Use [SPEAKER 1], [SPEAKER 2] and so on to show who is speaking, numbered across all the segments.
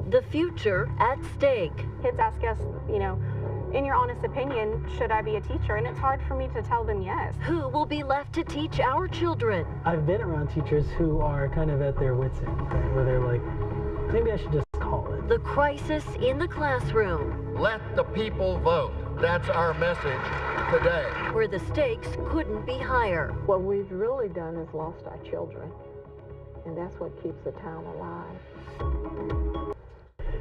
[SPEAKER 1] The future at stake.
[SPEAKER 2] Kids ask us, in your honest opinion, should I be a teacher? And it's hard for me to tell them yes.
[SPEAKER 1] Who will be left to teach our children?
[SPEAKER 3] I've been around teachers who are kind of at their wits' end, right? Where they're like, maybe I should just call it.
[SPEAKER 1] The crisis in the classroom.
[SPEAKER 4] Let the people vote. That's our message today.
[SPEAKER 1] Where the stakes couldn't be higher.
[SPEAKER 5] What we've really done is lost our children, and that's what keeps the town alive.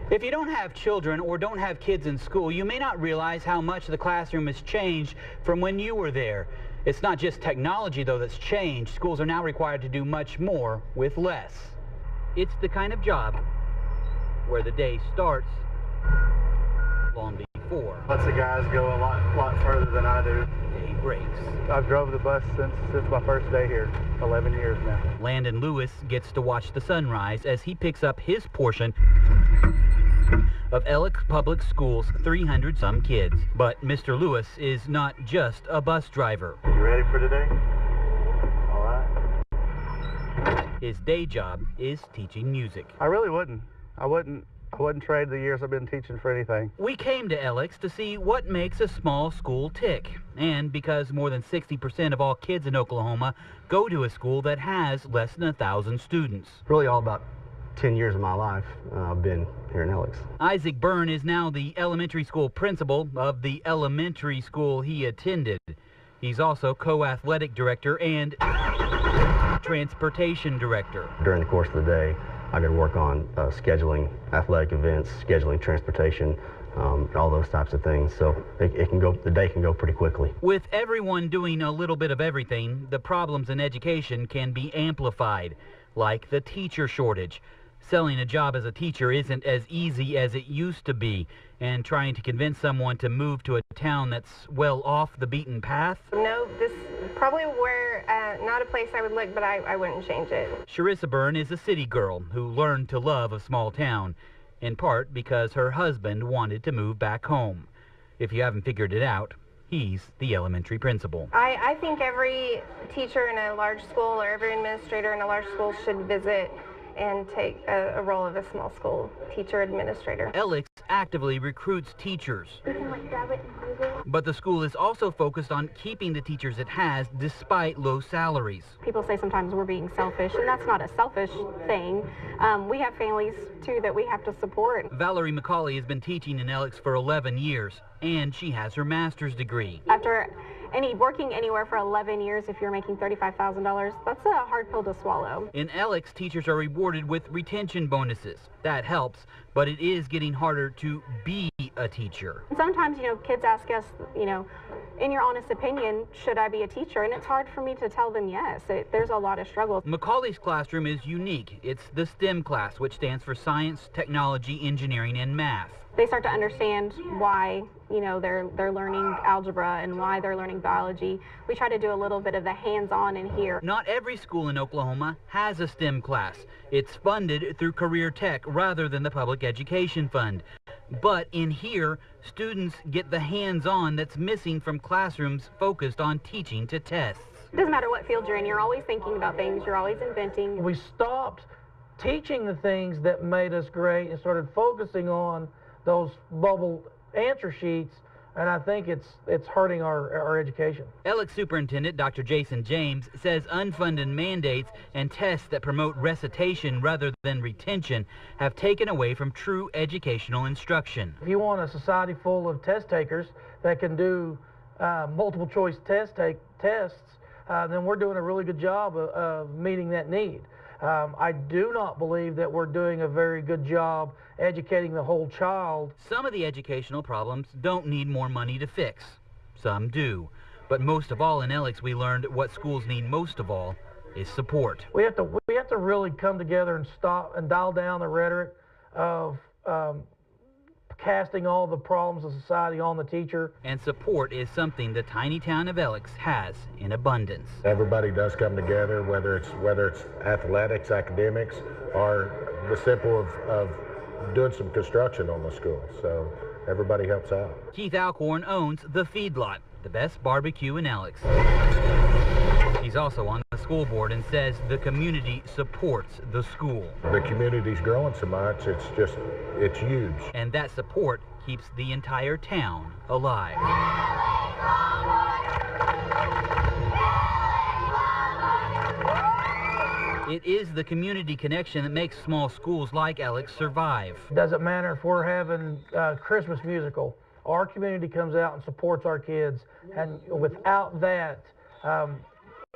[SPEAKER 6] If you don't have children or don't have kids in school, you may not realize how much the classroom has changed from when you were there. It's not just technology, though, that's changed. Schools are now required to do much more with less. It's the kind of job where the day starts long before.
[SPEAKER 7] Lots of guys go a lot further than I do.
[SPEAKER 6] Day breaks.
[SPEAKER 7] I've drove the bus since my first day here, 11 years now.
[SPEAKER 6] Landon Lewis gets to watch the sunrise as he picks up his portion of Alex Public Schools' 300-some kids. But Mr. Lewis is not just a bus driver.
[SPEAKER 7] You ready for today? All right.
[SPEAKER 6] His day job is teaching music.
[SPEAKER 7] I really wouldn't. I wouldn't trade the years I've been teaching for anything.
[SPEAKER 6] We came to Alex to see what makes a small school tick. And because more than 60% of all kids in Oklahoma go to a school that has less than 1,000 students.
[SPEAKER 8] Really all about 10 years of my life I've been here in Alex.
[SPEAKER 6] Isaac Byrne is now the elementary school principal of the elementary school he attended. He's also co-athletic director and transportation director.
[SPEAKER 8] During the course of the day, I got to work on scheduling athletic events, scheduling transportation, all those types of things. So the day can go pretty quickly.
[SPEAKER 6] With everyone doing a little bit of everything, the problems in education can be amplified, like the teacher shortage. Selling a job as a teacher isn't as easy as it used to be, and trying to convince someone to move to a town that's well off the beaten path.
[SPEAKER 9] No, this is probably not a place I would look, but I wouldn't change it.
[SPEAKER 6] Sharissa Byrne is a city girl who learned to love a small town, in part because her husband wanted to move back home. If you haven't figured it out, he's the elementary principal.
[SPEAKER 9] I think every teacher in a large school or every administrator in a large school should visit and take a role of a small school teacher administrator.
[SPEAKER 6] Alex actively recruits teachers. But the school is also focused on keeping the teachers it has despite low salaries.
[SPEAKER 2] People say sometimes we're being selfish, and that's not a selfish thing. We have families, too, that we have to support.
[SPEAKER 6] Valerie McCauley has been teaching in Alex for 11 years, and she has her master's degree.
[SPEAKER 2] After working anywhere for 11 years, if you're making $35,000, that's a hard pill to swallow.
[SPEAKER 6] In Alex, teachers are rewarded with retention bonuses. That helps, but it is getting harder to be a teacher.
[SPEAKER 2] Sometimes, kids ask us, in your honest opinion, should I be a teacher? And it's hard for me to tell them yes. There's a lot of struggle.
[SPEAKER 6] McCauley's classroom is unique. It's the STEM class, which stands for Science, Technology, Engineering, and Math.
[SPEAKER 2] They start to understand why, they're learning algebra and why they're learning biology. We try to do a little bit of the hands-on in here.
[SPEAKER 6] Not every school in Oklahoma has a STEM class. It's funded through Career Tech rather than the Public Education Fund. But in here, students get the hands-on that's missing from classrooms focused on teaching to tests.
[SPEAKER 2] It doesn't matter what field you're in, you're always thinking about things, you're always inventing.
[SPEAKER 10] We stopped teaching the things that made us great and started focusing on those bubble answer sheets, and I think it's hurting our education.
[SPEAKER 6] Alex Superintendent Dr. Jason James says unfunded mandates and tests that promote recitation rather than retention have taken away from true educational instruction.
[SPEAKER 10] If you want a society full of test takers that can do multiple choice tests, then we're doing a really good job of meeting that need. I do not believe that we're doing a very good job educating the whole child.
[SPEAKER 6] Some of the educational problems don't need more money to fix. Some do. But most of all in Alex, we learned what schools need most of all is support.
[SPEAKER 10] We have to really come together and stop and dial down the rhetoric of casting all the problems of society on the teacher.
[SPEAKER 6] And support is something the tiny town of Alex has in abundance.
[SPEAKER 11] Everybody does come together, whether it's athletics, academics, or the simple of doing some construction on the school. So everybody helps out.
[SPEAKER 6] Keith Alcorn owns The Feedlot, the best barbecue in Alex. He's also on the school board and says the community supports the school.
[SPEAKER 11] The community's growing so much, it's huge.
[SPEAKER 6] And that support keeps the entire town alive. It is the community connection that makes small schools like Alex survive.
[SPEAKER 10] Doesn't matter if we're having a Christmas musical. Our community comes out and supports our kids, and without that,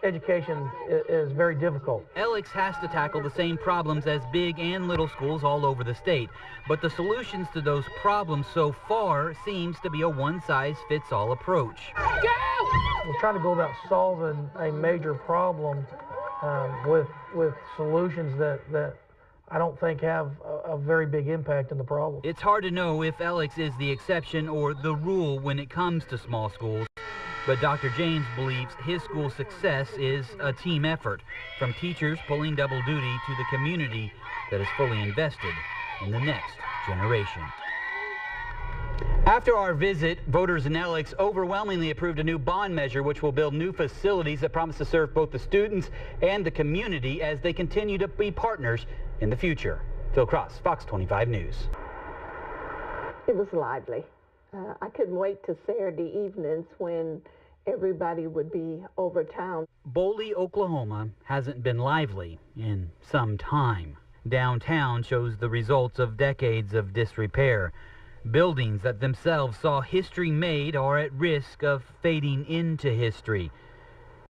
[SPEAKER 10] education is very difficult.
[SPEAKER 6] Alex has to tackle the same problems as big and little schools all over the state, but the solutions to those problems so far seems to be a one-size-fits-all approach.
[SPEAKER 10] We're trying to go about solving a major problem with solutions that I don't think have a very big impact on the problem.
[SPEAKER 6] It's hard to know if Alex is the exception or the rule when it comes to small schools, but Dr. James believes his school's success is a team effort, from teachers pulling double duty to the community that is fully invested in the next generation. After our visit, voters in Alex overwhelmingly approved a new bond measure which will build new facilities that promise to serve both the students and the community as they continue to be partners in the future. Phil Cross, Fox 25 News.
[SPEAKER 5] It was lively. I couldn't wait to Saturday evenings when everybody would be over town.
[SPEAKER 6] Boley, Oklahoma hasn't been lively in some time. Downtown shows the results of decades of disrepair. Buildings that themselves saw history made are at risk of fading into history.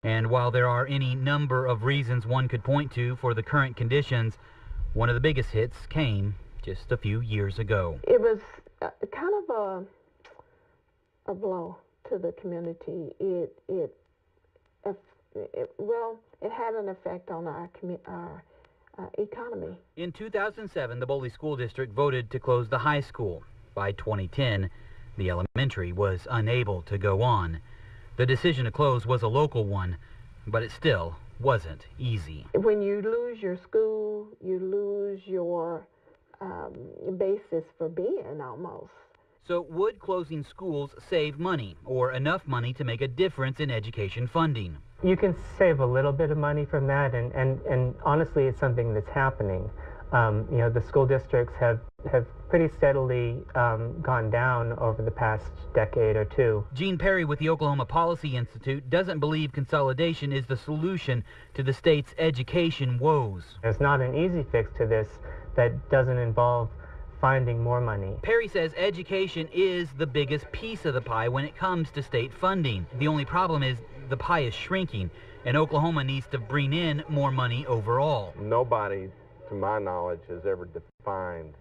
[SPEAKER 6] And while there are any number of reasons one could point to for the current conditions, one of the biggest hits came just a few years ago.
[SPEAKER 5] It was kind of a blow to the community. It had an effect on our economy.
[SPEAKER 6] In 2007, the Boley School District voted to close the high school. By 2010, the elementary was unable to go on. The decision to close was a local one, but it still wasn't easy.
[SPEAKER 5] When you lose your school, you lose your basis for being almost.
[SPEAKER 6] So would closing schools save money, or enough money to make a difference in education funding?
[SPEAKER 12] You can save a little bit of money from that, and honestly, it's something that's happening. You know, the school districts have pretty steadily gone down over the past decade or two.
[SPEAKER 6] Gene Perry with the Oklahoma Policy Institute doesn't believe consolidation is the solution to the state's education woes.
[SPEAKER 12] There's not an easy fix to this that doesn't involve finding more money.
[SPEAKER 6] Perry says education is the biggest piece of the pie when it comes to state funding. The only problem is the pie is shrinking, and Oklahoma needs to bring in more money overall.
[SPEAKER 13] Nobody, to my knowledge, has ever defined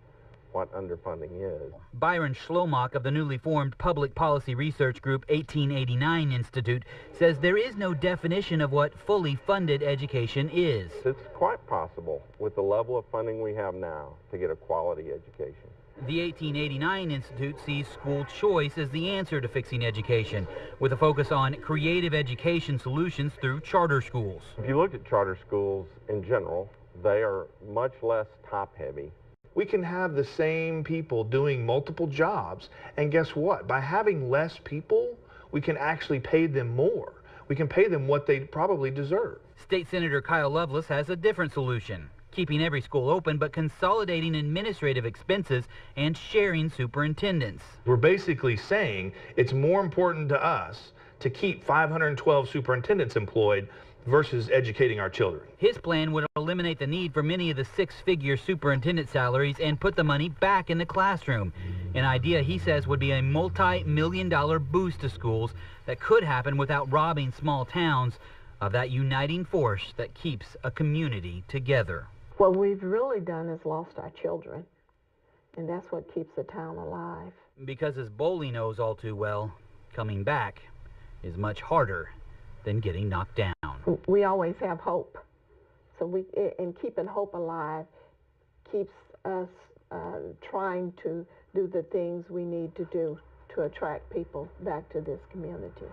[SPEAKER 13] what underfunding is.
[SPEAKER 6] Byron Schlomock of the newly formed public policy research group 1889 Institute says there is no definition of what fully funded education is.
[SPEAKER 13] It's quite possible, with the level of funding we have now, to get a quality education.
[SPEAKER 6] The 1889 Institute sees school choice as the answer to fixing education, with a focus on creative education solutions through charter schools.
[SPEAKER 13] If you look at charter schools in general, they are much less top-heavy.
[SPEAKER 14] We can have the same people doing multiple jobs, and guess what? By having less people, we can actually pay them more. We can pay them what they probably deserve.
[SPEAKER 6] State Senator Kyle Loveless has a different solution, keeping every school open but consolidating administrative expenses and sharing superintendents.
[SPEAKER 14] We're basically saying it's more important to us to keep 512 superintendents employed versus educating our children.
[SPEAKER 6] His plan would eliminate the need for many of the six-figure superintendent salaries and put the money back in the classroom. An idea he says would be a multi-million-dollar boost to schools that could happen without robbing small towns of that uniting force that keeps a community together.
[SPEAKER 5] What we've really done is lost our children, and that's what keeps the town alive.
[SPEAKER 6] Because as Boley knows all too well, coming back is much harder than getting knocked down.
[SPEAKER 5] We always have hope. So keeping hope alive keeps us trying to do the things we need to do to attract people back to this community.